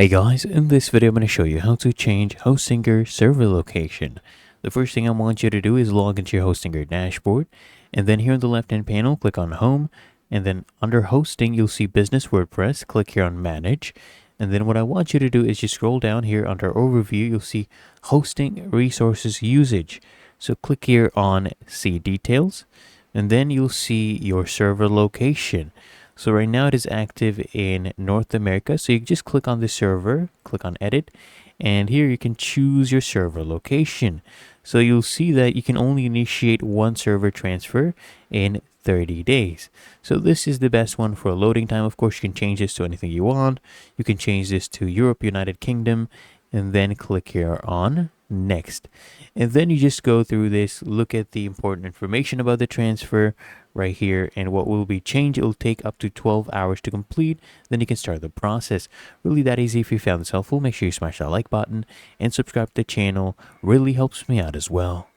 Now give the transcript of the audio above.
Hey guys, in this video I'm going to show you how to change Hostinger server location. The first thing I want you to do is log into your Hostinger dashboard, and then here on the left hand panel click on Home, and then under Hosting you'll see Business WordPress. Click here on Manage, and then what I want you to do is just scroll down here under Overview. You'll see Hosting Resources Usage. So click here on See Details, and then you'll see your server location. So right now it is active in North America. So you just click on the server, click on edit, and here you can choose your server location. So you'll see that you can only initiate one server transfer in 30 days. So this is the best one for a loading time. Of course, you can change this to anything you want. You can change this to Europe, United Kingdom, and then click here on Next. And then you just go through this, look at the important information about the transfer right here, and what will be changed. It will take up to 12 hours to complete. Then you can start the process. Really that easy. If you found this helpful, make sure you smash that like button and subscribe to the channel. Really helps me out as well.